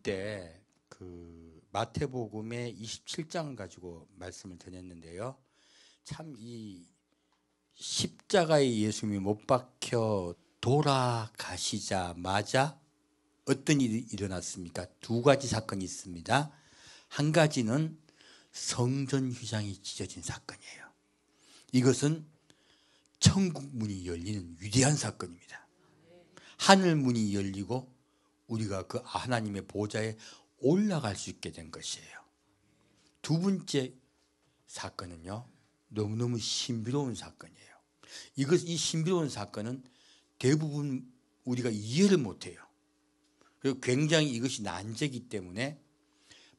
때 그 마태복음의 27장을 가지고 말씀을 드렸는데요. 참 이 십자가에 예수님이 못 박혀 돌아가시자마자 어떤 일이 일어났습니까? 두 가지 사건이 있습니다. 한 가지는 성전 휘장이 찢어진 사건이에요. 이것은 천국 문이 열리는 위대한 사건입니다. 하늘 문이 열리고 우리가 그 하나님의 보좌에 올라갈 수 있게 된 것이에요. 두 번째 사건은요, 너무너무 신비로운 사건이에요. 이 신비로운 사건은 대부분 우리가 이해를 못해요. 그리고 굉장히 이것이 난제이기 때문에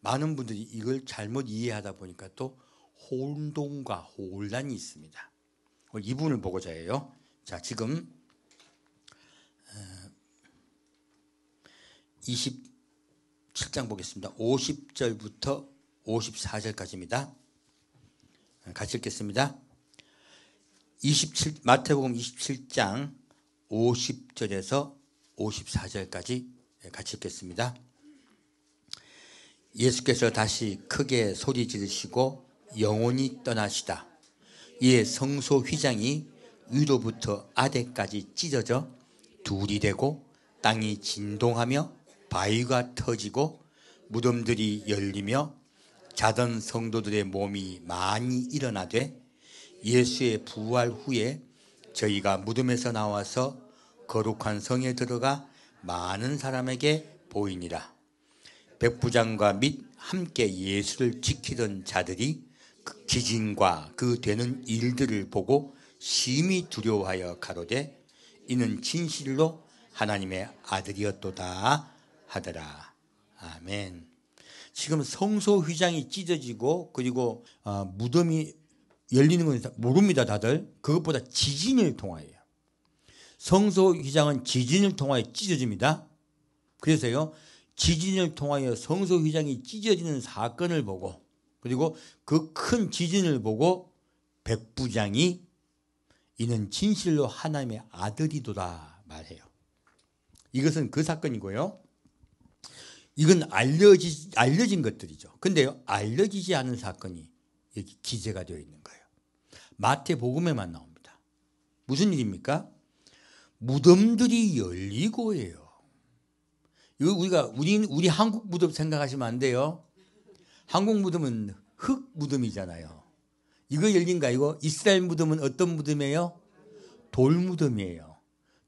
많은 분들이 이걸 잘못 이해하다 보니까 또 혼동과 혼란이 있습니다. 이 부분을 보고자 해요. 자, 지금 27장 보겠습니다. 50절부터 54절까지입니다. 같이 읽겠습니다. 마태복음 27장 50절에서 54절까지 같이 읽겠습니다. 예수께서 다시 크게 소리 지르시고 영원히 떠나시다. 이에 성소 휘장이 위로부터 아래까지 찢어져 둘이 되고 땅이 진동하며 바위가 터지고 무덤들이 열리며 자던 성도들의 몸이 많이 일어나되 예수의 부활 후에 저희가 무덤에서 나와서 거룩한 성에 들어가 많은 사람에게 보이니라. 백부장과 및 함께 예수를 지키던 자들이 그 기진과 그 되는 일들을 보고 심히 두려워하여 가로되 이는 진실로 하나님의 아들이었도다 하더라. 아멘. 지금 성소 휘장이 찢어지고 그리고 무덤이 열리는 건 모릅니다, 다들. 그것보다 지진을 통하여요. 성소 휘장은 지진을 통하여 찢어집니다. 그래서요, 지진을 통하여 성소 휘장이 찢어지는 사건을 보고 그리고 그 큰 지진을 보고 백부장이 이는 진실로 하나님의 아들이도다 말해요. 이것은 그 사건이고요. 이건 알려진 것들이죠. 근데요, 알려지지 않은 사건이 여기 기재가 되어 있는 거예요. 마태복음에만 나옵니다. 무슨 일입니까? 무덤들이 열리고예요. 이거 우리 한국 무덤 생각하시면 안 돼요. 한국 무덤은 흙 무덤이잖아요. 이거 열린 거 아니고 이스라엘 무덤은 어떤 무덤이에요? 돌 무덤이에요.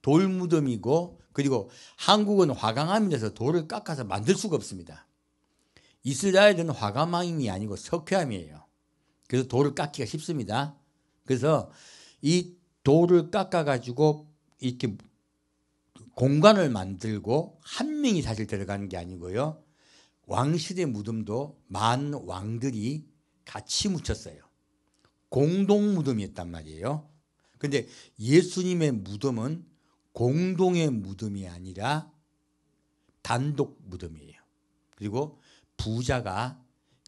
돌 무덤이고 그리고 한국은 화강암이라서 돌을 깎아서 만들 수가 없습니다. 이스라엘은 화강암이 아니고 석회암이에요. 그래서 돌을 깎기가 쉽습니다. 그래서 이 돌을 깎아가지고 이렇게 공간을 만들고 한 명이 사실 들어가는 게 아니고요. 왕실의 무덤도 만 왕들이 같이 묻혔어요. 공동 무덤이었단 말이에요. 그런데 예수님의 무덤은 공동의 무덤이 아니라 단독 무덤이에요. 그리고 부자가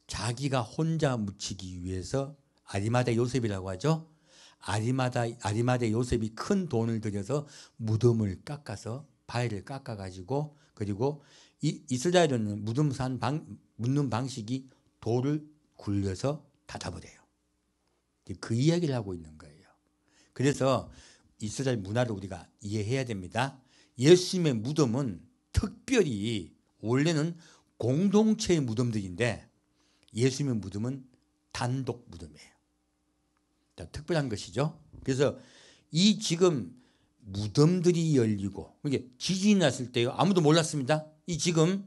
자기가 혼자 묻히기 위해서 아리마대 요셉이라고 하죠. 아리마대 요셉이 큰 돈을 들여서 무덤을 깎아서 바위를 깎아가지고 그리고 이스라엘은 무덤 묻는 방식이 돌을 굴려서 닫아버려요. 그 이야기를 하고 있는 거예요. 그래서 이스라엘 문화를 우리가 이해해야 됩니다. 예수님의 무덤은 특별히 원래는 공동체의 무덤들인데 예수님의 무덤은 단독 무덤이에요. 특별한 것이죠. 그래서 이 지금 무덤들이 열리고 이게 지진이 났을 때요. 아무도 몰랐습니다. 이 지금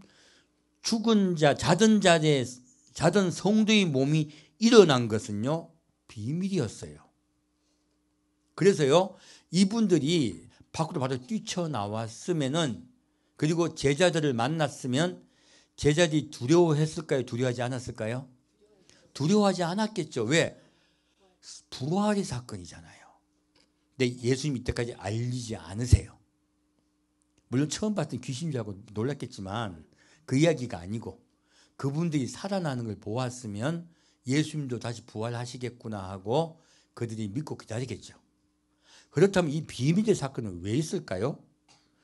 죽은 자, 자던 성도의 몸이 일어난 것은요. 비밀이었어요. 그래서요. 이분들이 밖으로 바로 뛰쳐나왔으면은 그리고 제자들을 만났으면 제자들이 두려워했을까요? 두려워하지 않았을까요? 두려워하지 않았겠죠. 왜? 부활의 사건이잖아요. 근데 예수님 이때까지 알리지 않으세요. 물론 처음 봤던 귀신인 줄 알고 놀랐겠지만 그 이야기가 아니고 그분들이 살아나는 걸 보았으면 예수님도 다시 부활하시겠구나 하고 그들이 믿고 기다리겠죠. 그렇다면 이 비밀의 사건은 왜 있을까요?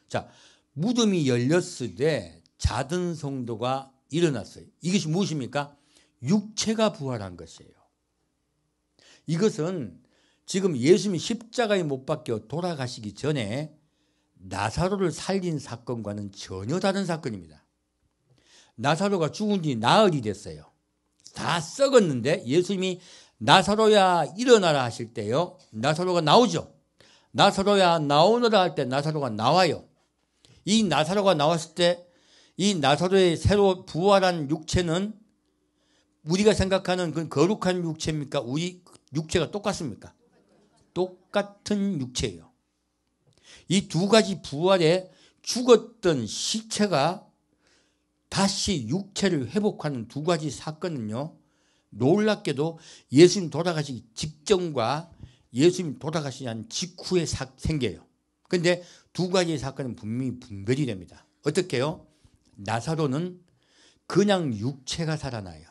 자, 무덤이 열렸을 때 자던 성도가 일어났어요. 이것이 무엇입니까? 육체가 부활한 것이에요. 이것은 지금 예수님이 십자가에 못 박혀 돌아가시기 전에 나사로를 살린 사건과는 전혀 다른 사건입니다. 나사로가 죽은 지 나흘이 됐어요. 다 썩었는데 예수님이 나사로야 일어나라 하실 때요, 나사로가 나오죠. 나사로야 나오너라 할 때 나사로가 나와요. 이 나사로가 나왔을 때 이 나사로의 새로 부활한 육체는 우리가 생각하는 그 거룩한 육체입니까? 우리 육체가 똑같습니까? 똑같은 육체예요. 이 두 가지 부활에 죽었던 시체가 다시 육체를 회복하는 두 가지 사건은요, 놀랍게도 예수님 돌아가시기 직전과 예수님 돌아가시기 한 직후에 생겨요. 그런데 두 가지 사건은 분명히 분별이 됩니다. 어떻게 해요? 나사로는 그냥 육체가 살아나요.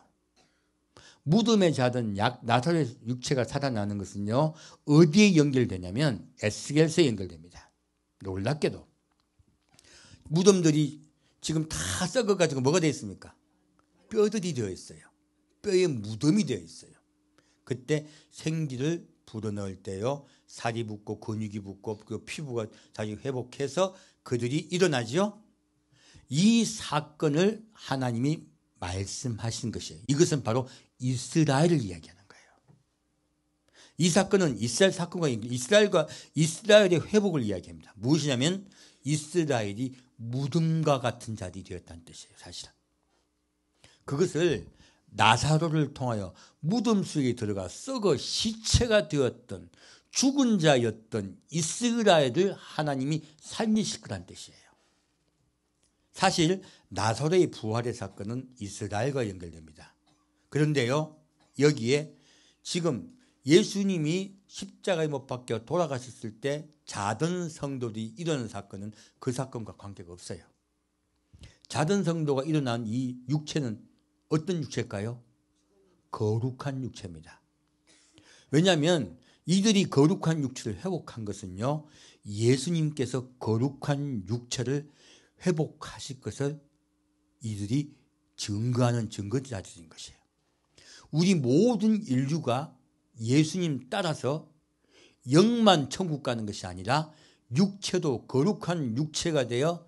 무덤에 자던 나사로의 육체가 살아나는 것은요, 어디에 연결되냐면 에스겔서에 연결됩니다. 놀랍게도 무덤들이 지금 다 썩어가지고 뭐가 되어 있습니까? 뼈들이 되어 있어요. 뼈에 무덤이 되어 있어요. 그때 생기를 불어넣을 때요, 살이 붙고 근육이 붙고 그 피부가 다시 회복해서 그들이 일어나죠. 이 사건을 하나님이 말씀하신 것이에요. 이것은 바로 이스라엘을 이야기하는 거예요. 이 사건은 이스라엘 사건과 이스라엘의 회복을 이야기합니다. 무엇이냐면 이스라엘이 무덤과 같은 자들이 되었다는 뜻이에요. 사실은 그것을 나사로를 통하여 무덤 속에 들어가 썩어 시체가 되었던 죽은 자였던 이스라엘을 하나님이 살리실 거란 뜻이에요. 사실 나사로의 부활의 사건은 이스라엘과 연결됩니다. 그런데요, 여기에 지금 예수님이 십자가에 못 박혀 돌아가셨을 때 자던 성도들이 일어난 사건은 그 사건과 관계가 없어요. 자던 성도가 일어난 이 육체는 어떤 육체일까요? 거룩한 육체입니다. 왜냐하면 이들이 거룩한 육체를 회복한 것은요, 예수님께서 거룩한 육체를 회복하실 것을 이들이 증거하는 증거자들인 것이에요. 우리 모든 인류가 예수님 따라서 영만 천국 가는 것이 아니라 육체도 거룩한 육체가 되어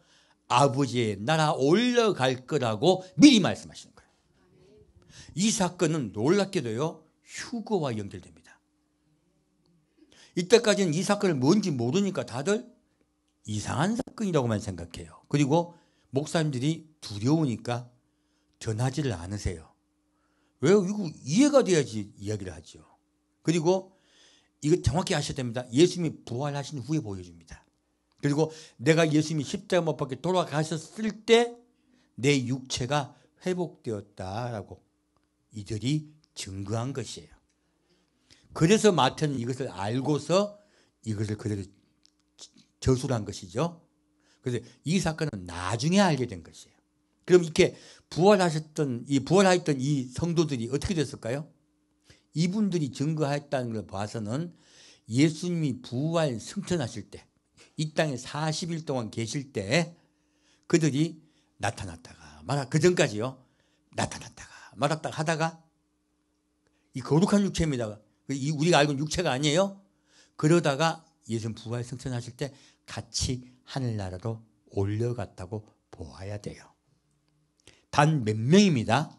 아버지의 나라 올라갈 거라고 미리 말씀하시는 거예요. 이 사건은 놀랍게도요, 휴거와 연결됩니다. 이때까지는 이 사건을 뭔지 모르니까 다들 이상한 사건이라고만 생각해요. 그리고 목사님들이 두려우니까 전하지를 않으세요. 왜? 이거 이해가 돼야지 이야기를 하죠. 그리고 이거 정확히 아셔야 됩니다. 예수님이 부활하신 후에 보여줍니다. 그리고 내가 예수님이 십자가 못 박혀 돌아가셨을 때 내 육체가 회복되었다라고 이들이 증거한 것이에요. 그래서 마태는 이것을 알고서 이것을 그대로 저술한 것이죠. 그래서 이 사건은 나중에 알게 된 것이에요. 그럼 이렇게 부활하셨던 이 성도들이 어떻게 됐을까요? 이분들이 증거했다는 걸 봐서는 예수님이 부활 승천하실 때, 이 땅에 40일 동안 계실 때 그들이 나타났다가 말았, 그 전까지요, 나타났다가 말았다가 하다가 이 거룩한 육체입니다. 우리가 알고 있는 육체가 아니에요. 그러다가 예수님 부활 승천하실 때 같이 하늘나라로 올려갔다고 보아야 돼요. 단 몇 명입니다.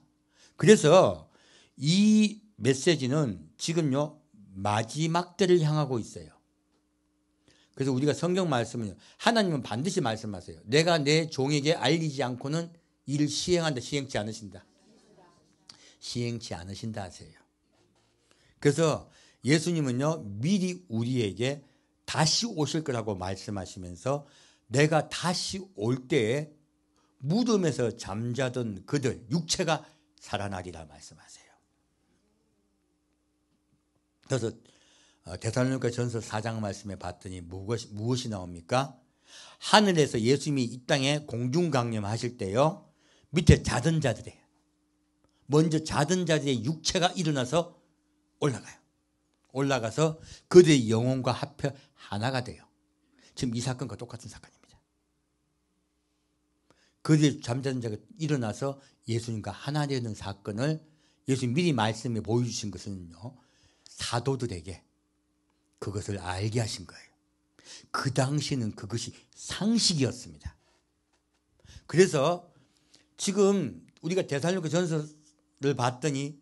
그래서 이 메시지는 지금요, 마지막 때를 향하고 있어요. 그래서 우리가 성경 말씀은 하나님은 반드시 말씀하세요. 내가 내 종에게 알리지 않고는 이를 시행한다. 시행치 않으신다. 시행치 않으신다 하세요. 그래서 예수님은요, 미리 우리에게 다시 오실 거라고 말씀하시면서 내가 다시 올 때에 무덤에서 잠자던 그들 육체가 살아나리라 말씀하세요. 그래서 데살로니가 전서 4장 말씀에 봤더니 무엇이 나옵니까? 하늘에서 예수님이 이 땅에 공중강림하실 때요, 밑에 자던 자들이에요. 먼저 자던 자들의 육체가 일어나서 올라가요. 올라가서 그들의 영혼과 합해 하나가 돼요. 지금 이 사건과 똑같은 사건입니다. 그들이 잠자는 자가 일어나서 예수님과 하나 되는 사건을 예수님 미리 말씀해 보여주신 것은요, 사도들에게 그것을 알게 하신 거예요. 그 당시에는 그것이 상식이었습니다. 그래서 지금 우리가 데살로니가 전서를 봤더니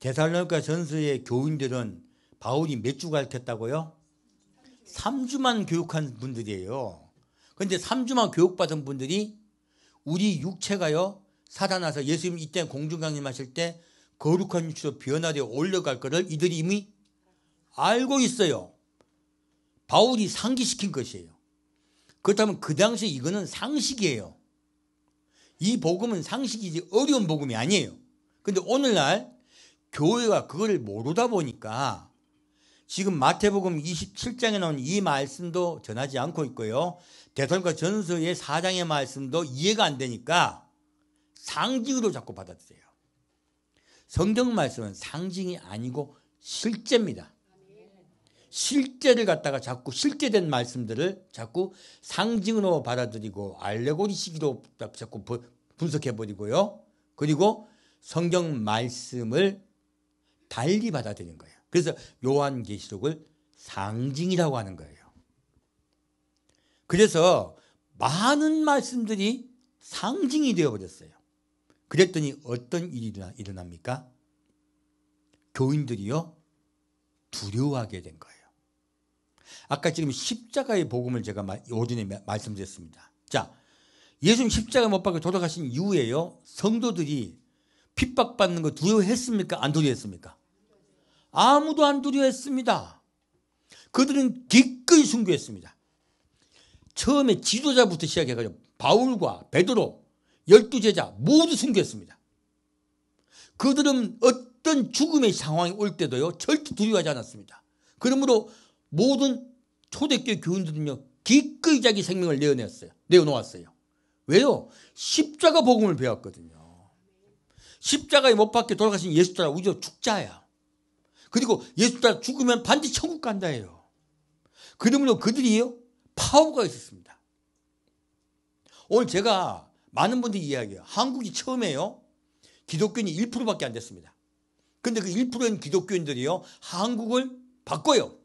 데살로니가 전서의 교인들은 바울이 몇 주 가르쳤다고요? 3주만 교육한 분들이에요. 그런데 3주만 교육받은 분들이 우리 육체가요, 살아나서 예수님 이때 공중강림하실 때 거룩한 육체로 변화되어 올라갈 것을 이들이 이미 알고 있어요. 바울이 상기시킨 것이에요. 그렇다면 그 당시에 이거는 상식이에요. 이 복음은 상식이지 어려운 복음이 아니에요. 그런데 오늘날 교회가 그거를 모르다 보니까 지금 마태복음 27장에 나온 이 말씀도 전하지 않고 있고요, 데살로니가 전서의 4장의 말씀도 이해가 안 되니까 상징으로 자꾸 받아들여요. 성경 말씀은 상징이 아니고 실제입니다. 실제를 갖다가 자꾸 실제된 말씀들을 자꾸 상징으로 받아들이고 알레고리식으로 자꾸 분석해버리고요, 그리고 성경 말씀을 달리 받아들이는 거예요. 그래서 요한계시록을 상징이라고 하는 거예요. 그래서 많은 말씀들이 상징이 되어버렸어요. 그랬더니 어떤 일이 일어납니까? 교인들이요, 두려워하게 된 거예요. 아까 지금 십자가의 복음을 제가 오전에 말씀드렸습니다. 자, 예수님 십자가 못 박혀 돌아가신 이후에요, 성도들이 핍박받는 거 두려워했습니까? 안 두려워했습니까? 아무도 안 두려워했습니다. 그들은 기꺼이 순교했습니다. 처음에 지도자부터 시작해가지고 바울과 베드로 12제자 모두 순교했습니다. 그들은 어떤 죽음의 상황이 올 때도요, 절대 두려워하지 않았습니다. 그러므로 모든 초대교회 교인들은요, 기꺼이 자기 생명을 내어놓았어요. 왜요? 십자가 복음을 배웠거든요. 십자가에 못 박혀 돌아가신 예수 따라 우리도 죽자야. 그리고 예수 따라 죽으면 반드시 천국 간다 해요. 그러므로 그들이요, 파워가 있었습니다. 오늘 제가 많은 분들이 이야기해요. 한국이 처음에요, 기독교인이 1%밖에 안 됐습니다. 그런데 그 1%인 기독교인들이요, 한국을 바꿔요.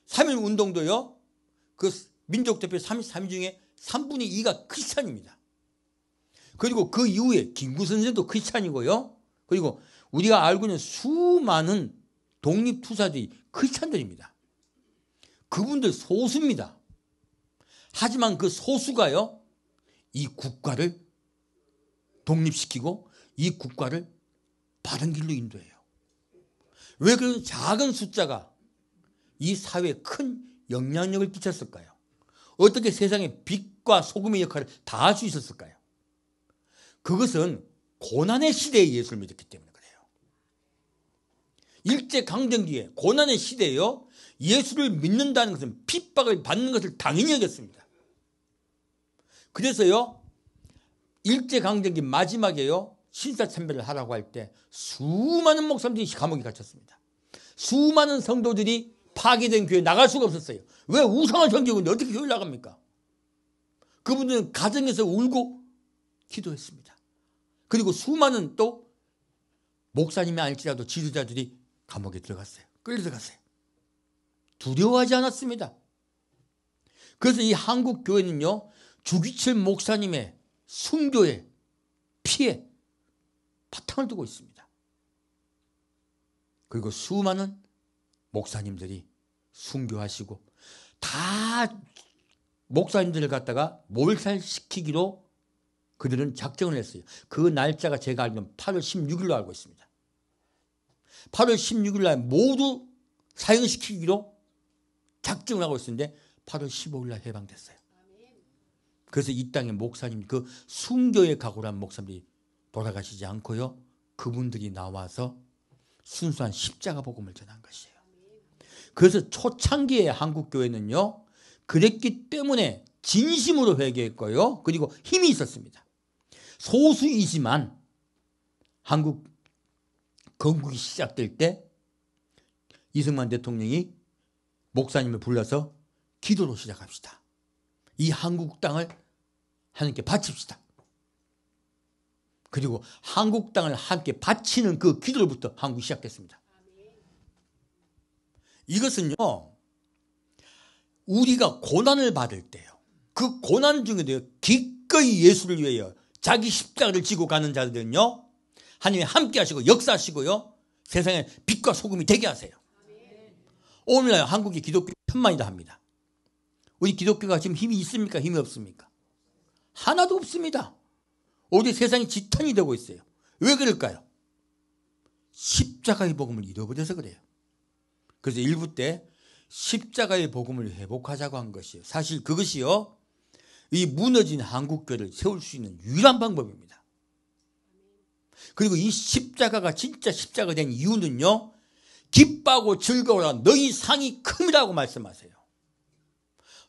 3.1 운동도요, 그 민족대표 33인 중에 3분의 2가 크리스찬입니다. 그리고 그 이후에 김구 선생도 크리스찬이고요, 그리고 우리가 알고 있는 수많은 독립투사들이 크리스찬들입니다. 그분들 소수입니다. 하지만 그 소수가요, 이 국가를 독립시키고 이 국가를 바른 길로 인도해요. 왜 그런 작은 숫자가 이 사회에 큰 영향력을 끼쳤을까요? 어떻게 세상에 빛과 소금의 역할을 다 할 수 있었을까요? 그것은 고난의 시대에 예수를 믿었기 때문에 그래요. 일제강점기에 고난의 시대에요, 예수를 믿는다는 것은 핍박을 받는 것을 당연히 여겼습니다. 그래서요, 일제강점기 마지막에요, 신사참배를 하라고 할 때 수많은 목사님들이 감옥에 갇혔습니다. 수많은 성도들이 파괴된 교회에 나갈 수가 없었어요. 왜? 우상을 섬기는데 어떻게 교회를 나갑니까? 그분들은 가정에서 울고 기도했습니다. 그리고 수많은 또 목사님이 아닐지라도 지도자들이 감옥에 들어갔어요. 끌려 들어갔어요. 두려워하지 않았습니다. 그래서 이 한국 교회는요, 주기철 목사님의 순교의 피에 바탕을 두고 있습니다. 그리고 수많은 목사님들이 순교하시고 다 목사님들을 갖다가 몰살시키기로 그들은 작정을 했어요. 그 날짜가 제가 알기로는 8월 16일로 알고 있습니다. 8월 16일 날 모두 사형시키기로 작정을 하고 있었는데 8월 15일 날 해방됐어요. 그래서 이 땅의 목사님, 그 순교의 각오를 한 목사님들이 돌아가시지 않고요, 그분들이 나와서 순수한 십자가 복음을 전한 것이에요. 그래서 초창기의 한국교회는요, 그랬기 때문에 진심으로 회개했고요, 그리고 힘이 있었습니다. 소수이지만 한국 건국이 시작될 때 이승만 대통령이 목사님을 불러서 기도로 시작합시다. 이 한국 땅을 하나님께 바칩시다. 그리고 한국 땅을 함께 바치는 그 기도로부터 한국이 시작됐습니다. 이것은요, 우리가 고난을 받을 때요, 그 고난 중에도 기꺼이 예수를 위하여 자기 십자가를 지고 가는 자들은요, 하나님이 함께 하시고 역사하시고요, 세상에 빛과 소금이 되게 하세요. 오늘날 한국이 기독교 천만이다 합니다. 우리 기독교가 지금 힘이 있습니까? 힘이 없습니까? 하나도 없습니다. 오히려 세상이 지탄이 되고 있어요. 왜 그럴까요? 십자가의 복음을 잃어버려서 그래요. 그래서 일부 때 십자가의 복음을 회복하자고 한 것이에요. 사실 그것이요, 이 무너진 한국교를 세울 수 있는 유일한 방법입니다. 그리고 이 십자가가 진짜 십자가가 된 이유는요, 기뻐하고 즐거워라 너희 상이 큼이라고 말씀하세요.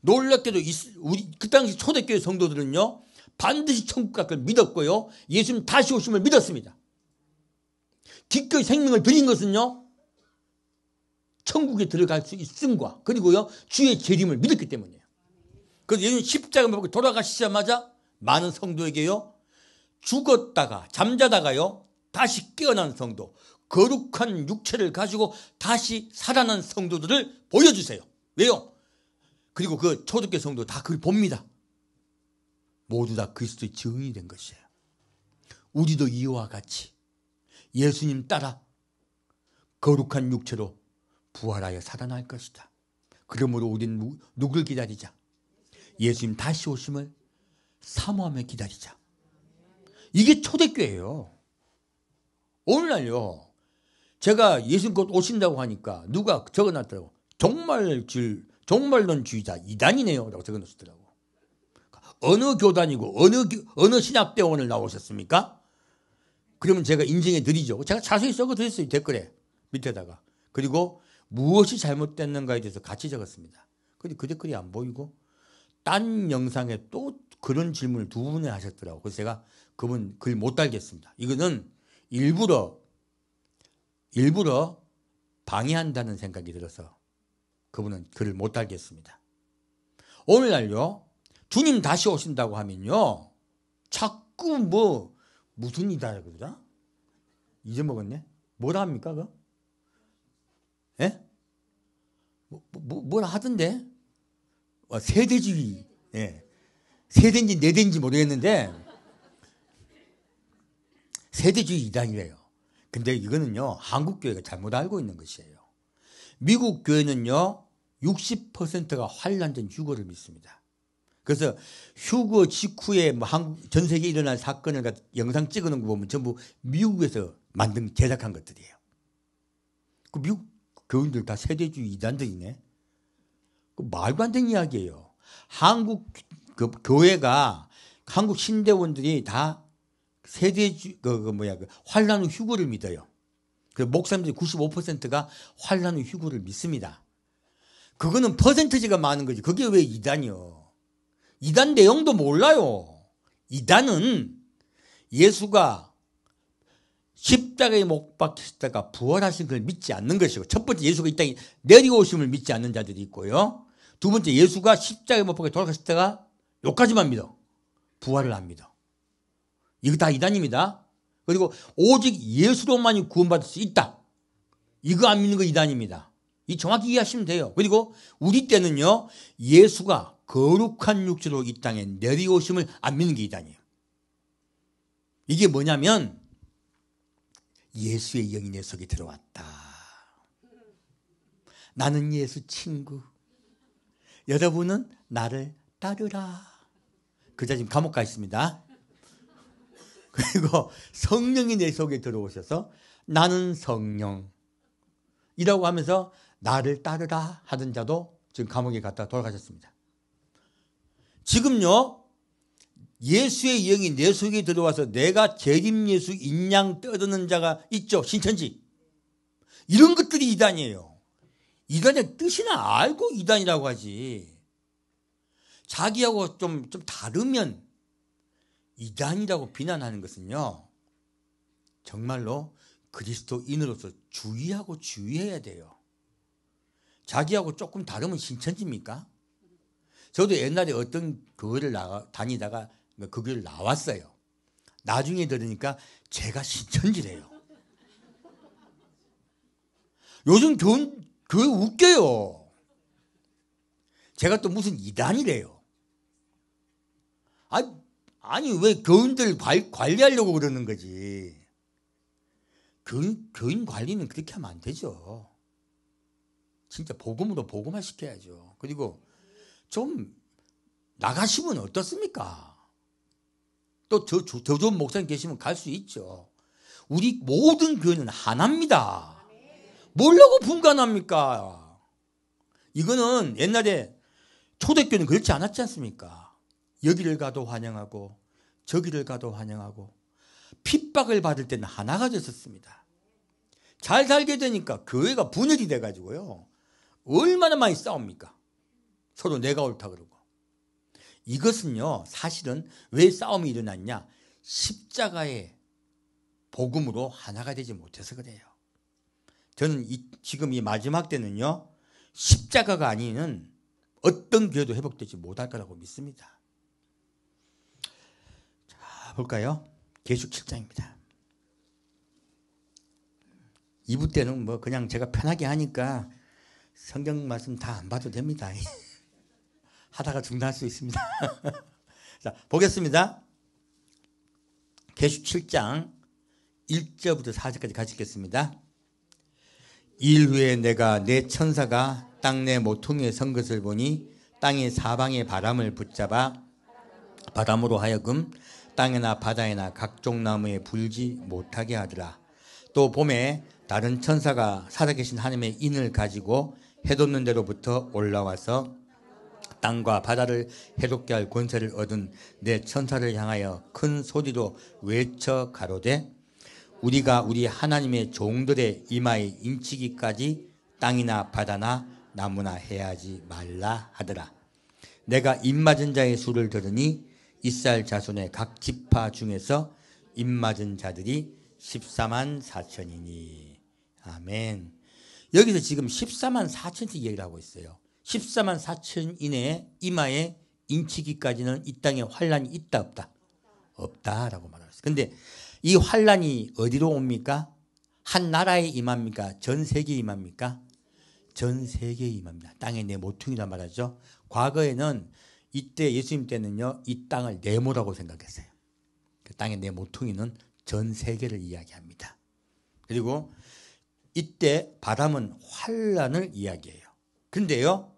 놀랍게도 우리 그 당시 초대교회 성도들은요, 반드시 천국 갈 걸 믿었고요, 예수님 다시 오심을 믿었습니다. 기꺼이 생명을 드린 것은요, 천국에 들어갈 수 있음과 그리고요, 주의 재림을 믿었기 때문이에요. 그래서 예수님 십자가 못 박혀 돌아가시자마자 많은 성도에게요, 죽었다가 잠자다가요 다시 깨어난 성도, 거룩한 육체를 가지고 다시 살아난 성도들을 보여주세요. 왜요? 그리고 그 초대교회 성도 다 그걸 봅니다. 모두 다 그리스도의 증인이 된 것이에요. 우리도 이와 같이 예수님 따라 거룩한 육체로 부활하여 살아날 것이다. 그러므로 우리는 누굴 기다리자? 예수님 다시 오심을 사모하며 기다리자. 이게 초대교회예요. 오늘날요, 제가 예수님 곧 오신다고 하니까 누가 적어놨더라고. 종말론주의자 이단이네요 라고 적어놓으시더라고. 어느 교단이고 어느 신학대원을 나오셨습니까? 그러면 제가 인정해 드리죠. 제가 자세히 적어드렸어요, 댓글에 밑에다가. 그리고 무엇이 잘못됐는가에 대해서 같이 적었습니다. 근데 그 댓글이 안 보이고 딴 영상에 또 그런 질문을 두 분이 하셨더라고요. 그래서 제가 그분 글 못 달겠습니다. 이거는 일부러 방해한다는 생각이 들어서 그분은 글을 못 달겠습니다. 오늘날요, 주님 다시 오신다고 하면요, 자꾸 무슨 이다 그러더라? 잊어먹었네? 뭐라 합니까, 그거? 예? 뭐라 하던데? 세대주의. 예. 세대인지 네대인지 모르겠는데, 세대주의 이단이래요. 근데 이거는요, 한국교회가 잘못 알고 있는 것이에요. 미국 교회는요, 60%가 환란된 휴거를 믿습니다. 그래서 휴거 직후에 전 세계에 일어난 사건을 영상 찍어놓은 거 보면 전부 미국에서 제작한 것들이에요. 그 미국 교인들 다 세대주의 이단들이네. 그 말도 안 되는 이야기예요. 한국 교회가, 한국 신대원들이 다 환란 후 휴거를 믿어요. 그래서 목사님들이 95%가 환란 후 휴거를 믿습니다. 그거는 퍼센트지가 많은 거지. 그게 왜 이단이요? 이단 내용도 몰라요. 이단은 예수가 십자가에 못 박히셨다가 부활하신 걸 믿지 않는 것이고, 첫 번째 예수가 이 땅에 내려오심을 믿지 않는 자들이 있고요, 두 번째 예수가 십자가에 못 박혀 돌아가셨다가 요까지만 믿어. 부활을 안 믿어. 이거 다 이단입니다. 그리고 오직 예수로만이 구원받을 수 있다. 이거 안 믿는 거 이단입니다. 이 정확히 이해하시면 돼요. 그리고 우리 때는요, 예수가 거룩한 육체로 이 땅에 내려오심을 안 믿는 게 이단이에요. 이게 뭐냐면 예수의 영이 내 속에 들어왔다. 나는 예수 친구. 여러분은 나를 따르라. 그자 지금 감옥 가 있습니다. 그리고 성령이 내 속에 들어오셔서 나는 성령이라고 하면서 나를 따르라 하던 자도 지금 감옥에 갔다 돌아가셨습니다. 지금요, 예수의 영이 내 속에 들어와서 내가 재림 예수 인양 떠드는 자가 있죠. 신천지. 이런 것들이 이단이에요. 이단의 뜻이나 알고 이단이라고 하지. 자기하고 좀 다르면 이단이라고 비난하는 것은요, 정말로 그리스도인으로서 주의해야 돼요. 자기하고 조금 다르면 신천지입니까? 저도 옛날에 어떤 교회를 다니다가 그 교회를 나왔어요. 나중에 들으니까 제가 신천지래요. 요즘 교회 웃겨요. 제가 또 무슨 이단이래요. 아니 왜 교인들 관리하려고 그러는 거지. 교인 관리는 그렇게 하면 안 되죠. 진짜 복음으로 복음화 시켜야죠. 그리고 좀 나가시면 어떻습니까? 또 더 좋은 목사님 계시면 갈 수 있죠. 우리 모든 교회는 하나입니다. 뭐라고 분간합니까? 이거는 옛날에 초대교회는 그렇지 않았지 않습니까? 여기를 가도 환영하고 저기를 가도 환영하고 핍박을 받을 때는 하나가 됐었습니다. 잘 살게 되니까 교회가 분열이 돼가지고요. 얼마나 많이 싸웁니까? 서로 내가 옳다 그러고. 이것은요, 사실은 왜 싸움이 일어났냐? 십자가의 복음으로 하나가 되지 못해서 그래요. 저는 지금 이 마지막 때는요, 십자가가 아니면 어떤 교회도 회복되지 못할 거라고 믿습니다. 자, 볼까요? 계시록 7장입니다. 2부 때는 뭐 그냥 제가 편하게 하니까 성경 말씀 다 안 봐도 됩니다. 하다가 중단할 수 있습니다. 자, 보겠습니다. 계시록 7장 1절부터 4절까지 같이 읽겠습니다. 일 후에 내가 내 천사가 땅 내 모퉁이에 선 것을 보니 땅의 사방에 바람을 붙잡아 바람으로 하여금 땅에나 바다에나 각종 나무에 불지 못하게 하더라. 또 봄에 다른 천사가 살아계신 하나님의 인을 가지고 해돋는 데로부터 올라와서 땅과 바다를 해롭게 할 권세를 얻은 내 천사를 향하여 큰 소리로 외쳐 가로되 우리가 우리 하나님의 종들의 이마에 인치기까지 땅이나 바다나 나무나 해하지 말라 하더라. 내가 입맞은 자의 수를 들으니 이스라엘 자손의 각 지파 중에서 입맞은 자들이 14만 4천이니. 아멘. 여기서 지금 14만 4천씩 얘기를 하고 있어요. 14만 4천 이내에 이마에 인치기까지는 이 땅에 환란이 있다 없다? 없다라고 말하고 있어요. 그런데 이 환란이 어디로 옵니까? 한 나라에 임합니까? 전 세계에 임합니까? 전 세계에 임합니다. 땅에 내 모퉁이란 말하죠. 과거에는 이때 예수님 때는요, 이 땅을 네모라고 생각했어요. 그 땅의 내 모퉁이는 전 세계를 이야기합니다. 그리고 이때 바람은 환란을 이야기해요. 근데요,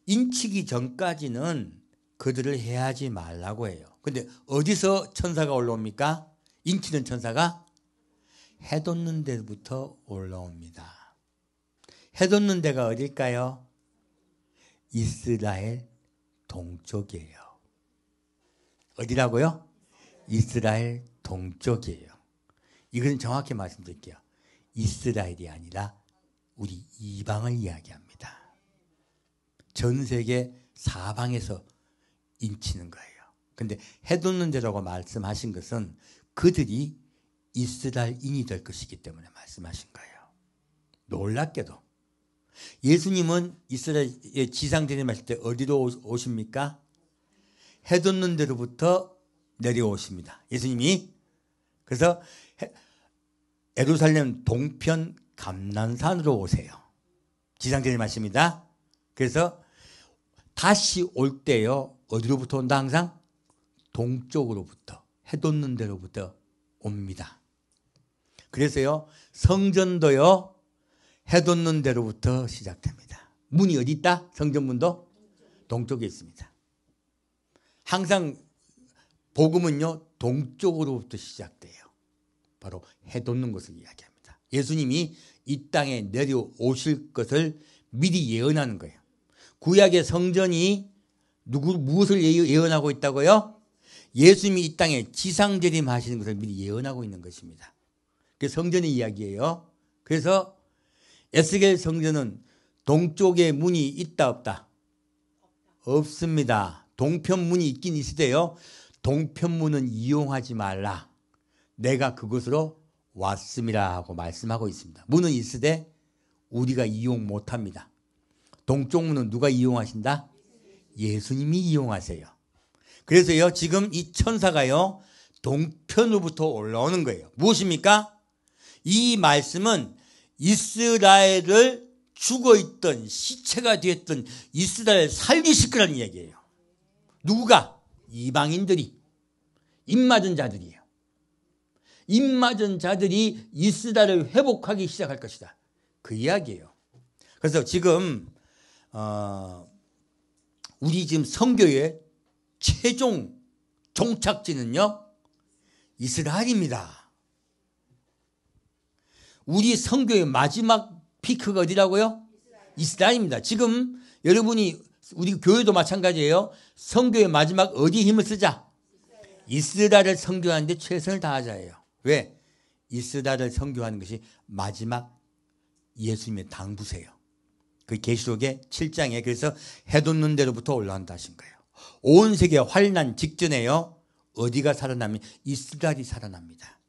인치기 전까지는 그들을 해하지 말라고 해요. 근데 어디서 천사가 올라옵니까? 인치는 천사가 해돋는 데부터 올라옵니다. 해돋는 데가 어딜까요? 이스라엘 동쪽이에요. 어디라고요? 이스라엘 동쪽이에요. 이건 정확히 말씀드릴게요. 이스라엘이 아니라 우리 이방을 이야기합니다. 전 세계 사방에서 인치는 거예요. 근데 해돋는 데라고 말씀하신 것은 그들이 이스라엘인이 될 것이기 때문에 말씀하신 거예요. 놀랍게도 예수님은 이스라엘의 지상 재림하실 때 어디로 오십니까? 해돋는 데로부터 내려오십니다. 예수님이. 그래서 예루살렘 동편 감난산으로 오세요. 지상 재림하십니다. 그래서 다시 올 때요, 어디로부터 온다? 항상 동쪽으로부터, 해돋는 데로부터 옵니다. 그래서요, 성전도요, 해돋는 데로부터 시작됩니다. 문이 어디 있다? 성전문도 동쪽에 있습니다. 항상 복음은요, 동쪽으로부터 시작돼요. 바로 해돋는 것을 이야기합니다. 예수님이 이 땅에 내려오실 것을 미리 예언하는 거예요. 구약의 성전이 무엇을 예언하고 있다고요? 예수님이 이 땅에 지상재림하시는 것을 미리 예언하고 있는 것입니다. 그게 성전의 이야기예요. 그래서 에스겔 성전은 동쪽에 문이 있다 없다? 없습니다. 동편문이 있긴 있으대요. 동편문은 이용하지 말라. 내가 그곳으로 왔음이라 하고 말씀하고 있습니다. 문은 있으되 우리가 이용 못합니다. 동쪽 문은 누가 이용하신다? 예수님이 이용하세요. 그래서요, 지금 이 천사가요, 동편으로부터 올라오는 거예요. 무엇입니까? 이 말씀은 이스라엘을 죽어있던 시체가 되었던 이스라엘 살리실 거라는 얘기예요. 누가? 이방인들이, 입맞은 자들이에요. 입맞은 자들이 이스라엘을 회복하기 시작할 것이다. 그 이야기예요. 그래서 지금 우리 지금 선교의 최종 종착지는요, 이스라엘입니다. 우리 선교의 마지막 피크가 어디라고요? 이스라엘입니다. 지금 여러분이 우리 교회도 마찬가지예요. 선교의 마지막 어디 힘을 쓰자? 이스라엘을 선교하는데 최선을 다하자예요. 왜? 이스라엘을 선교하는 것이 마지막 예수님의 당부세요. 그 계시록의 7장에 그래서 해돋는 데로부터 올라온다 하신 거예요. 온 세계 환난 직전에요. 어디가 살아나면 이스라엘이 살아납니다.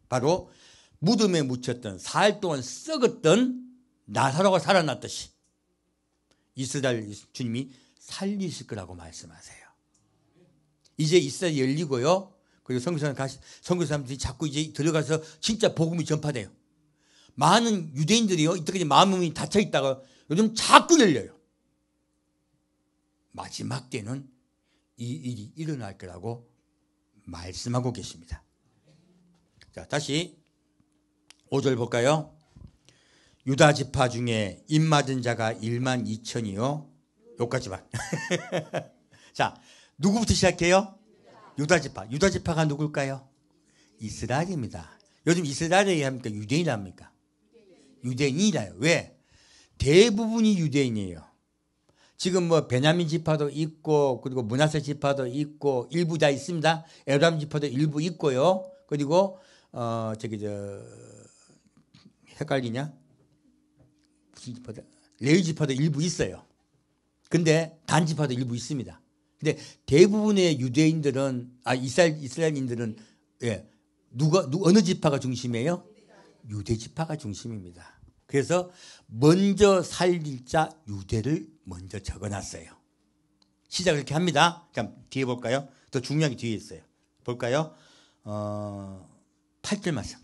바로 무덤에 묻혔던 사흘 동안 썩었던 나사로가 살아났듯이 이스라엘 주님이 살리실 거라고 말씀하세요. 이제 이스라엘이 열리고요. 그리고 선교 사람들이 자꾸 이제 들어가서 진짜 복음이 전파돼요. 많은 유대인들이요, 이때까지 마음이 닫혀 있다가 요즘 자꾸 열려요. 마지막 때는 이 일이 일어날 거라고 말씀하고 계십니다. 자, 다시 5절 볼까요? 유다 지파 중에 입맞은 자가 1만 2천이요. 여기까지만. 자, 누구부터 시작해요? 유다 지파. 유다 지파가 누굴까요? 이스라엘입니다. 요즘 이스라엘이 합니까? 유대인이랍니까? 유대인이라요. 왜? 대부분이 유대인이에요. 지금 뭐 베냐민 지파도 있고, 그리고 므낫세 지파도 있고, 일부 다 있습니다. 에브라임 지파도 일부 있고요. 그리고 헷갈리냐? 무슨 지파도? 레위 지파도 일부 있어요. 근데 단 지파도 일부 있습니다. 근데 대부분의 유대인들은, 이스라엘인들은, 예, 어느 지파가 중심이에요? 유대 지파가 중심입니다. 그래서 먼저 살릴 자 유대를 먼저 적어놨어요. 시작을 이렇게 합니다. 자, 뒤에 볼까요? 더 중요한 게 뒤에 있어요. 볼까요? 8절 말씀.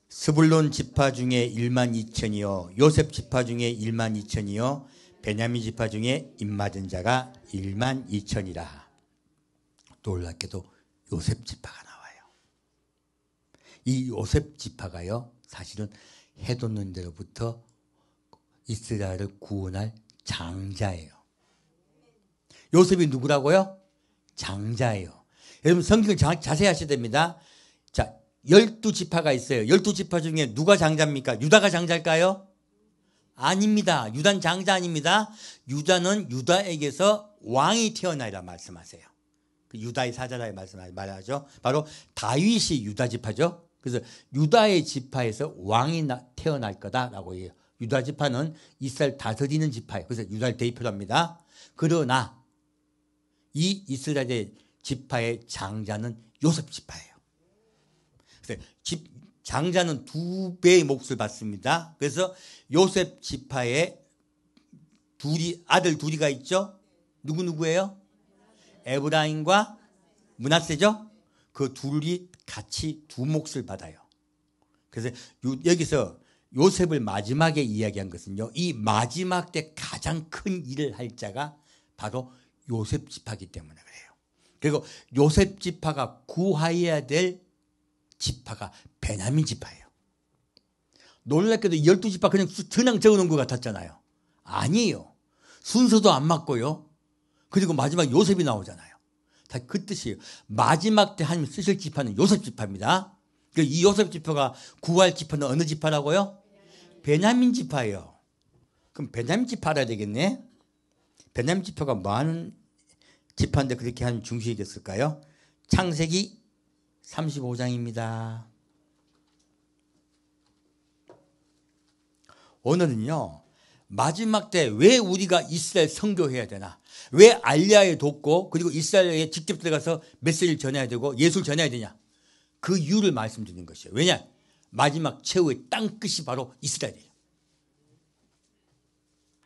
스불론 지파 중에 1만 2천이요, 요셉 지파 중에 1만 2천이요, 베냐민 지파 중에 입맞은 자가 1만 2천이라. 놀랍게도 요셉 지파가 나와요. 이 요셉 지파가요, 사실은 해돋는 데로부터 이스라엘을 구원할 장자예요. 요셉이 누구라고요? 장자예요. 여러분 성경을 자세히 하셔야 됩니다. 자, 12지파가 있어요. 12지파 중에 누가 장자입니까? 유다가 장자일까요? 아닙니다. 유다는 장자 아닙니다. 유다는 유다에게서 왕이 태어나리라 말씀하세요. 그 유다의 사자라 말하죠. 바로 다윗이 유다 지파죠. 그래서 유다의 지파에서 왕이 태어날 거다라고 해요. 유다 지파는 이스라엘 다스리는 지파예요. 그래서 유다를 대표로 합니다. 그러나 이 이스라엘의 지파의 장자는 요셉 지파예요. 그래서 장자는 2배의 몫을 받습니다. 그래서 요셉 지파에 아들 둘이가 있죠. 누구예요? 에브라임과 므낫세죠. 그 둘이 같이 두 몫을 받아요. 그래서 여기서 요셉을 마지막에 이야기한 것은요, 이 마지막 때 가장 큰 일을 할 자가 바로 요셉 지파이기 때문에 그래요. 그리고 요셉 지파가 구하여야 될 지파가 베냐민 지파예요. 놀랍게도 12지파 그냥 적어놓은 것 같았잖아요. 아니에요. 순서도 안 맞고요. 그리고 마지막 요셉이 나오잖아요. 다 그 뜻이에요. 마지막 때 하나님 쓰실 지파는 요셉 지파입니다. 이 요셉 지파가 구할 지파는 어느 지파라고요? 베냐민 지파예요. 그럼 베냐민 지파 알아야 되겠네. 베냐민 지파가 뭐 하는 지파인데 그렇게 하는 중심이 됐을까요? 창세기 35장입니다. 오늘은요, 마지막 때 왜 우리가 이스라엘 선교해야 되나, 왜 알리야에 돕고 그리고 이스라엘에 직접 들어가서 메시지를 전해야 되고 예수를 전해야 되냐, 그 이유를 말씀드리는 것이에요. 왜냐? 마지막 최후의 땅끝이 바로 이스라엘이에요.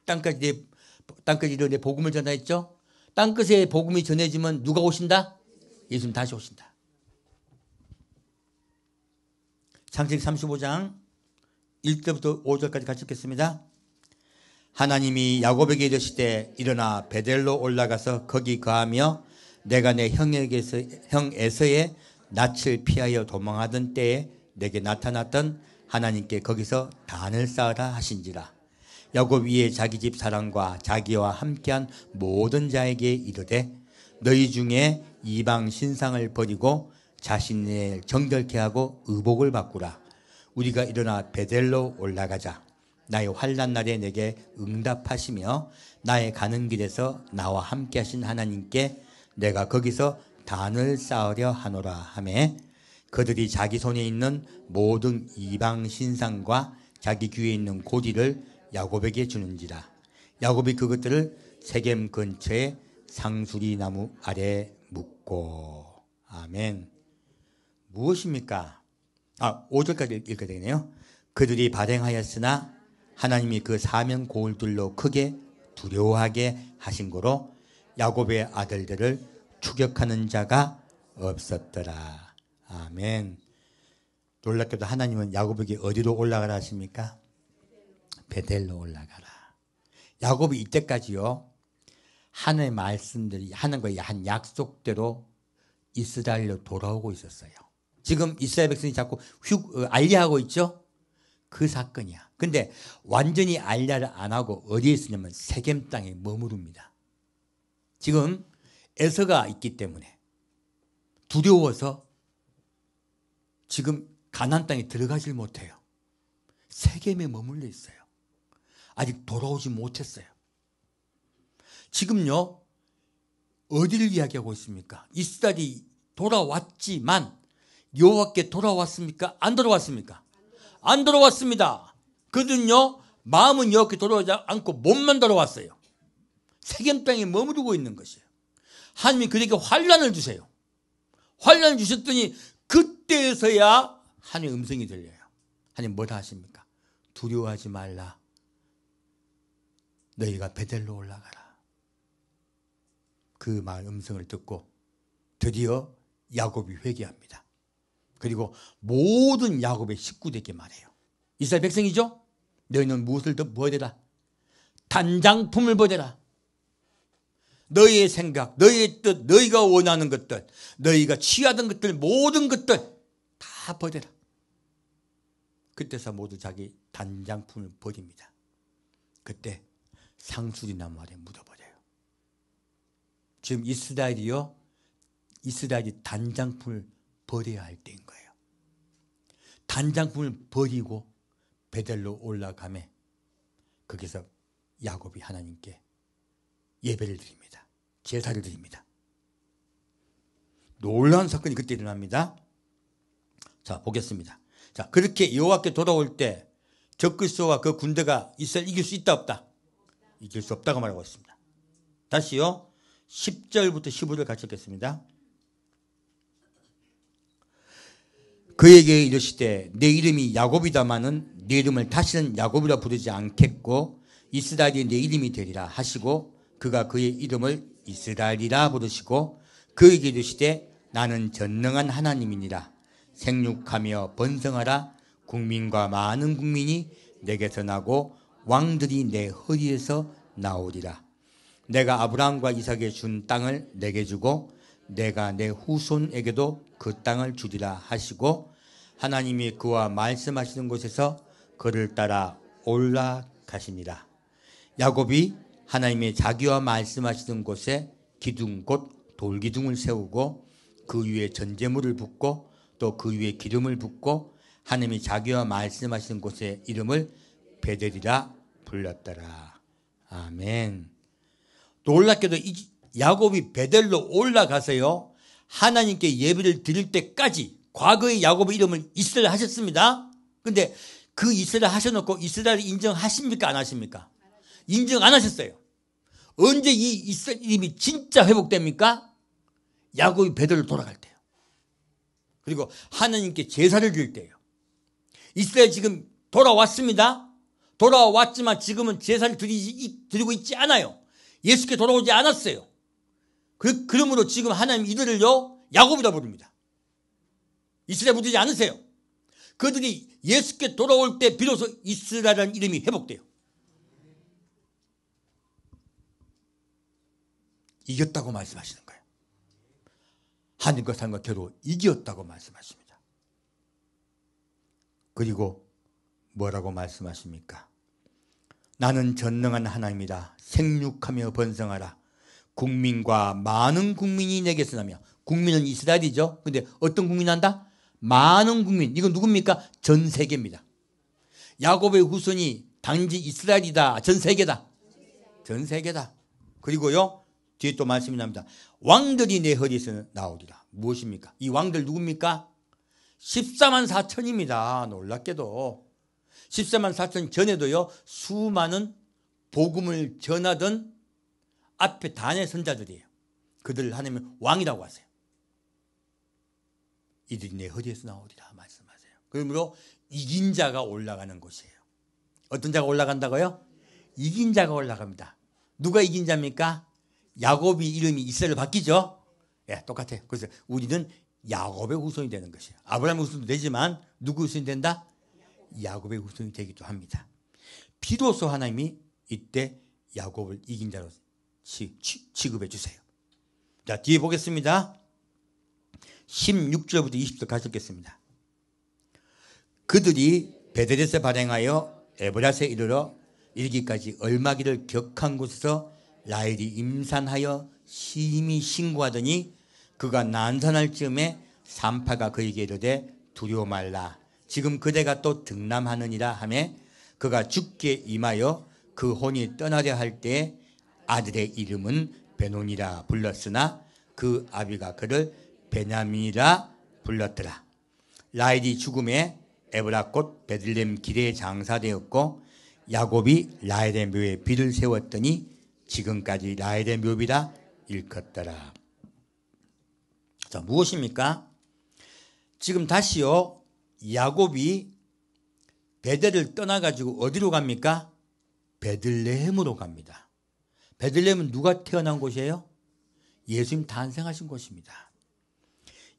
땅까지 내 복음을 전하였죠. 땅끝에 복음이 전해지면 누가 오신다? 예수님 다시 오신다. 창세기 35장 1절부터 5절까지 같이 읽겠습니다. 하나님이 야곱에게 이르시되 일어나 베델로 올라가서 거기 거하며 내가 내 형 에서의 낯을 피하여 도망하던 때에 내게 나타났던 하나님께 거기서 단을 쌓으라 하신지라. 야곱이 이에 자기 집 사람과 자기와 함께한 모든 자에게 이르되 너희 중에 이방 신상을 버리고 자신을 정결케 하고 의복을 바꾸라. 우리가 일어나 베델로 올라가자. 나의 환난 날에 내게 응답하시며 나의 가는 길에서 나와 함께 하신 하나님께 내가 거기서 단을 쌓으려 하노라 하매 그들이 자기 손에 있는 모든 이방 신상과 자기 귀에 있는 고디를 야곱에게 주는지라. 야곱이 그것들을 세겜 근처에 상수리 나무 아래 묻고. 아멘. 무엇입니까? 5절까지 읽어야 되겠네요. 그들이 발행하였으나 하나님이 그 사면 고울들로 크게 두려워하게 하신 거로 야곱의 아들들을 추격하는 자가 없었더라. 아멘. 놀랍게도 하나님은 야곱에게 어디로 올라가라 하십니까? 베델로 올라가라. 야곱이 이때까지요, 하나님의 말씀들이 하나님과의 한 약속대로 이스라엘로 돌아오고 있었어요. 지금 이스라엘 백성이 자꾸 알리하고 있죠? 그 사건이야. 근데 완전히 알리를 안 하고 어디에 있으냐면 세겜 땅에 머무릅니다. 지금 에서가 있기 때문에 두려워서 지금 가나안 땅에 들어가질 못해요. 세겜에 머물러 있어요. 아직 돌아오지 못했어요. 지금요, 어디를 이야기하고 있습니까? 이스라엘이 돌아왔지만 여호와께 돌아왔습니까? 안 돌아왔습니까? 안 돌아왔습니다. 그들은요, 마음은 여호와께 돌아오지 않고 몸만 돌아왔어요. 세겜 땅에 머무르고 있는 것이에요. 하나님이 그들에게 환난을 주세요. 환난을 주셨더니 그때에서야 하나님의 음성이 들려요. 하나님 뭐라 하십니까? 두려워하지 말라. 너희가 베델로 올라가라. 그 말 음성을 듣고 드디어 야곱이 회개합니다. 그리고 모든 야곱의 식구들에게 말해요. 이스라엘 백성이죠? 너희는 무엇을 더 버려라? 단장품을 버려라. 너희의 생각, 너희의 뜻, 너희가 원하는 것들, 너희가 취하던 것들, 모든 것들 다 버려라. 그때서 모두 자기 단장품을 버립니다. 그때 상수리 나무 아래 묻어버려요. 지금 이스라엘이 단장품을 버려야 할 때인 거예요. 단장품을 버리고 베델로 올라가매 거기서 야곱이 하나님께 예배를 드립니다. 제사를 드립니다. 놀라운 사건이 그때 일어납니다. 자, 보겠습니다. 자, 그렇게 여호와께 돌아올 때 적그리스도와 그 군대가 이스라엘 이길 수 있다 없다? 이길 수 없다고 말하고 있습니다. 다시요. 10절부터 15절 같이 읽겠습니다. 그에게 이르시되 내 이름이 야곱이다마는 내 이름을 다시는 야곱이라 부르지 않겠고 이스라엘이 내 이름이 되리라 하시고 그가 그의 이름을 이스라엘이라 부르시고 그에게 이르시되 나는 전능한 하나님이니라. 생육하며 번성하라. 국민과 많은 국민이 내게서 나고 왕들이 내 허리에서 나오리라. 내가 아브라함과 이삭에 준 땅을 내게 주고 내가 내 후손에게도 그 땅을 주리라 하시고 하나님이 그와 말씀하시는 곳에서 그를 따라 올라가시니라. 야곱이 하나님의 자기와 말씀하시는 곳에 기둥 곧 돌기둥을 세우고 그 위에 전제물을 붓고 또 그 위에 기름을 붓고 하나님이 자기와 말씀하시는 곳의 이름을 베델이라 불렀더라. 아멘. 놀랍게도 야곱이 베델로 올라가서요, 하나님께 예배를 드릴 때까지 과거의 야곱의 이름을 이스라엘 하셨습니다. 그런데 그 이스라엘 하셔놓고 이스라엘 인정하십니까? 안 하십니까? 인정 안 하셨어요. 언제 이 이스라엘 이름이 진짜 회복됩니까? 야곱이 베델로 돌아갈 때요. 그리고 하나님께 제사를 드릴 때요. 이스라엘 지금 돌아왔습니다. 돌아왔지만 지금은 제사를 드리고 있지 않아요. 예수께 돌아오지 않았어요. 그러므로 지금 하나님 이들을요 야곱이라 부릅니다. 이스라엘 부르지 않으세요. 그들이 예수께 돌아올 때 비로소 이스라엘이라는 이름이 회복돼요. 이겼다고 말씀하시는 거예요. 하늘과 산과 겨루 이겼다고 말씀하십니다. 그리고 뭐라고 말씀하십니까? 나는 전능한 하나님이다. 생육하며 번성하라. 국민과 많은 국민이 내게서 나며. 국민은 이스라엘이죠. 근데 어떤 국민이 난다? 많은 국민. 이건 누굽니까? 전 세계입니다. 야곱의 후손이 단지 이스라엘이다. 전 세계다. 전 세계다. 그리고요 뒤에 또 말씀이 납니다. 왕들이 내 허리에서 나오리라. 무엇입니까? 이 왕들 누굽니까? 14만 4천입니다. 놀랍게도 14만 4천 전에도요 수많은 복음을 전하던 앞에 단의 선자들이에요. 그들을 하나님은 왕이라고 하세요. 이들이 내 허리에서 나오리라 말씀하세요. 그러므로 이긴 자가 올라가는 곳이에요. 어떤 자가 올라간다고요? 이긴 자가 올라갑니다. 누가 이긴 자입니까? 야곱이 이름이 이스라엘로 바뀌죠. 예, 똑같아요. 그래서 우리는 야곱의 후손이 되는 것이에요. 아브라함의 후손도 되지만 누구 후손이 된다? 야곱의 후손이 되기도 합니다. 비로소 하나님이 이때 야곱을 이긴 자로 취급해 주세요. 자, 뒤에 보겠습니다. 16절부터 20절 가셨겠습니다. 그들이 베델에서 발행하여 에브라스에 이르러 이르기까지 얼마기를 격한 곳에서 라헬이 임산하여 심히 신고하더니 그가 난산할 즈음에 산파가 그에게 이르되 두려워 말라. 지금 그대가 또 등남하느니라 하매 그가 죽게 임하여 그 혼이 떠나려 할 때 아들의 이름은 베논이라 불렀으나 그 아비가 그를 베냐민이라 불렀더라. 라헬이 죽음에 에브라 곧 베들레헴 길에 장사되었고 야곱이 라헬의 묘에 비를 세웠더니 지금까지 라헬의 묘비라 일컫더라. 자, 무엇입니까? 지금 다시요 야곱이 베델을 떠나가지고 어디로 갑니까? 베들레헴으로 갑니다. 베들레헴은 누가 태어난 곳이에요? 예수님 탄생하신 곳입니다.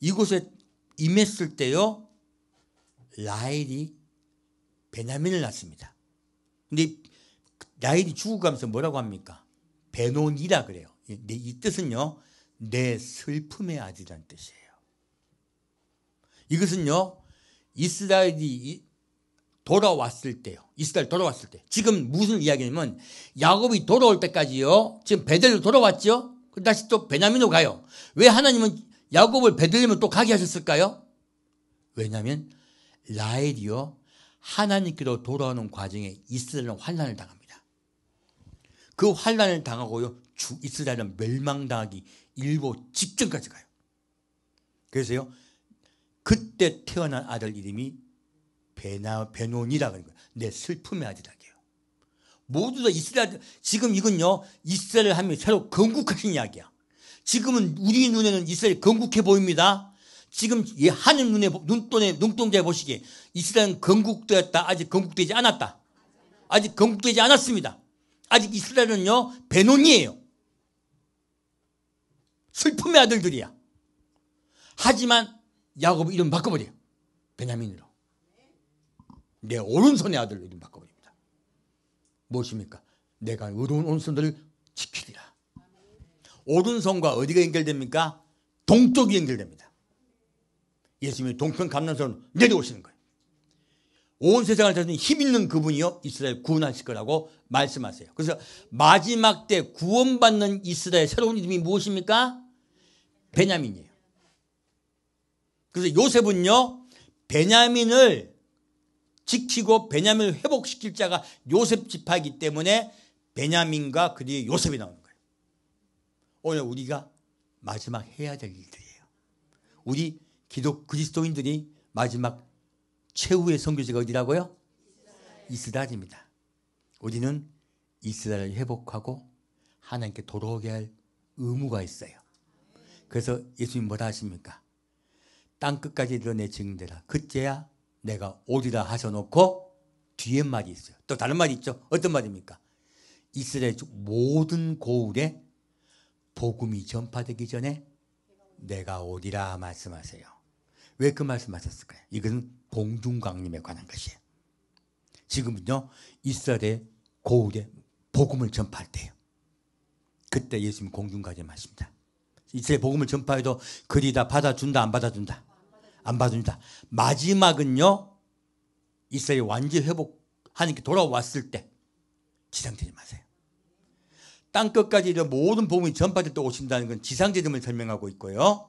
이곳에 임했을 때요 라헬이 베냐민을 낳습니다. 근데 라헬이 죽어가면서 뭐라고 합니까? 베논이라 그래요. 이 뜻은요 내 슬픔의 아들이라는 뜻이에요. 이것은요 이스라엘이 돌아왔을 때요. 이스라엘 돌아왔을 때. 지금 무슨 이야기냐면 야곱이 돌아올 때까지요. 지금 베델로 돌아왔죠. 다시 또 베냐민으로 가요. 왜 하나님은 야곱을 베들레헴으로 또 가게 하셨을까요? 왜냐하면 라헬이요 하나님께로 돌아오는 과정에 이스라엘은 환난을 당합니다. 그 환난을 당하고요 이스라엘은 멸망당하기 일보 직전까지 가요. 그래서요 그때 태어난 아들 이름이 베논이라 그런 거예요. 내 슬픔의 아들이라고요. 모두 다 이스라엘. 지금 이건요 이스라엘 하면 새로 건국하신 이야기야. 지금은 우리 눈에는 이스라엘이 건국해 보입니다. 지금 하늘 눈동자에 보시기에 이스라엘은 건국되었다. 아직 건국되지 않았다. 아직 건국되지 않았습니다. 아직 이스라엘은요 베논이에요. 슬픔의 아들들이야. 하지만 야곱이 이름 바꿔버려요. 베냐민으로. 내 오른손의 아들로 이름 바꿔버립니다. 무엇입니까? 내가 의로운 오른손들을 지키리라. 오른손과 어디가 연결됩니까? 동쪽이 연결됩니다. 예수님이 동편 감람산으로 내려오시는 거예요. 온 세상을 다스리는 힘 있는 그분이요 이스라엘 구원하실 거라고 말씀하세요. 그래서 마지막 때 구원받는 이스라엘 새로운 이름이 무엇입니까? 베냐민이에요. 그래서 요셉은요 베냐민을 지키고 베냐민을 회복시킬 자가 요셉 지파이기 때문에 베냐민과 그 뒤에 요셉이 나오는 거예요. 오늘 우리가 마지막 해야 될 일들이에요. 우리 그리스도인들이 마지막 최후의 선교지가 어디라고요? 이스라엘입니다. 우리는 이스라엘을 회복하고 하나님께 돌아오게 할 의무가 있어요. 그래서 예수님 뭐라 하십니까? 땅끝까지 이르러 내 증인되라. 그때야 내가 오리라 하셔놓고 뒤에 말이 있어요. 또 다른 말이 있죠. 어떤 말입니까? 이스라엘 모든 고을에 복음이 전파되기 전에 내가 오리라 말씀하세요. 왜 그 말씀하셨을까요? 이것은 공중강림에 관한 것이에요. 지금은요, 이스라엘의 고울에 복음을 전파할 때예요. 그때 예수님 공중강림하십니다. 이스라엘 복음을 전파해도 그리 다 받아준다, 안 받아준다? 안 받아준다. 마지막은요, 이스라엘이 완전히 회복하니까 돌아왔을 때 지상재림 하세요. 땅끝까지 모든 복음이 전파될 때 오신다는 건 지상재림을 설명하고 있고요.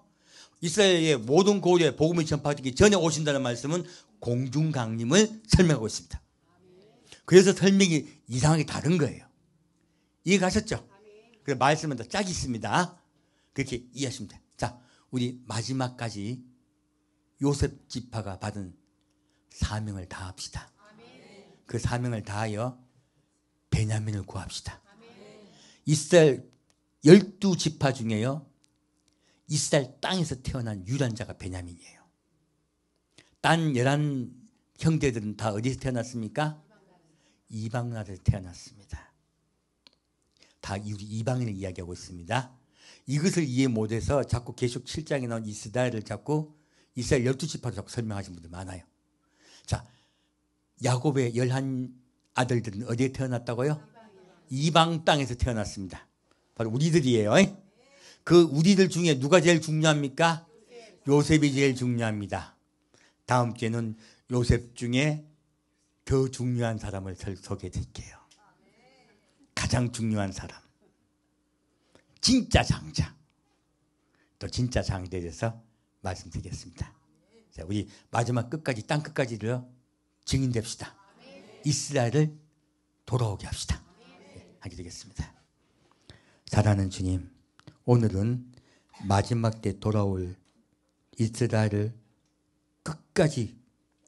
이스라엘의 모든 고울에 복음이 전파되기 전에 오신다는 말씀은 공중강림을 설명하고 있습니다. 그래서 설명이 이상하게 다른 거예요. 이해가셨죠? 그래서 말씀은 더 짝이 있습니다. 그렇게 이해하시면 돼요. 자, 우리 마지막까지 요셉 지파가 받은 사명을 다합시다. 그 사명을 다하여 베냐민을 구합시다. 이스라엘 12지파 중에요, 이스라엘 땅에서 태어난 유일한 자가 베냐민이에요. 딴 11 형제들은 다 어디서 태어났습니까? 이방 나라에서 태어났습니다. 다 이방인을 이야기하고 있습니다. 이것을 이해 못해서 자꾸 계속 7장에 나온 이스라엘을 자꾸 이스라엘 12지파로 자꾸 설명하시는 분들 많아요. 자, 야곱의 11 아들들은 어디에 태어났다고요? 이방 땅에서 태어났습니다. 바로 우리들이에요. 그 우리들 중에 누가 제일 중요합니까? 요셉이 제일 중요합니다. 다음 주에는 요셉 중에 더 중요한 사람을 소개해 드릴게요. 가장 중요한 사람, 진짜 장자, 또 진짜 장자에 대해서 말씀드리겠습니다. 자, 우리 마지막 끝까지, 땅 끝까지를 증인됩시다. 이스라엘을 돌아오게 합시다. 네, 하게 되겠습니다. 사랑하는 주님, 오늘은 마지막 때 돌아올 이스라엘을 끝까지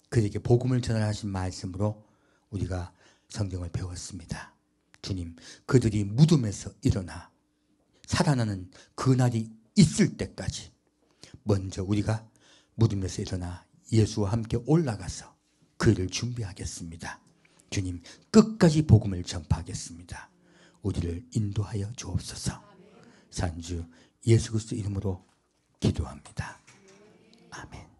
그에게 복음을 전하신 말씀으로 우리가 성경을 배웠습니다. 주님, 그들이 무덤에서 일어나 살아나는 그날이 있을 때까지 먼저 우리가 무덤에서 일어나 예수와 함께 올라가서 그를 준비하겠습니다. 주님, 끝까지 복음을 전파하겠습니다. 우리를 인도하여 주옵소서. 산주 예수 그리스도 이름으로 기도합니다. 아멘.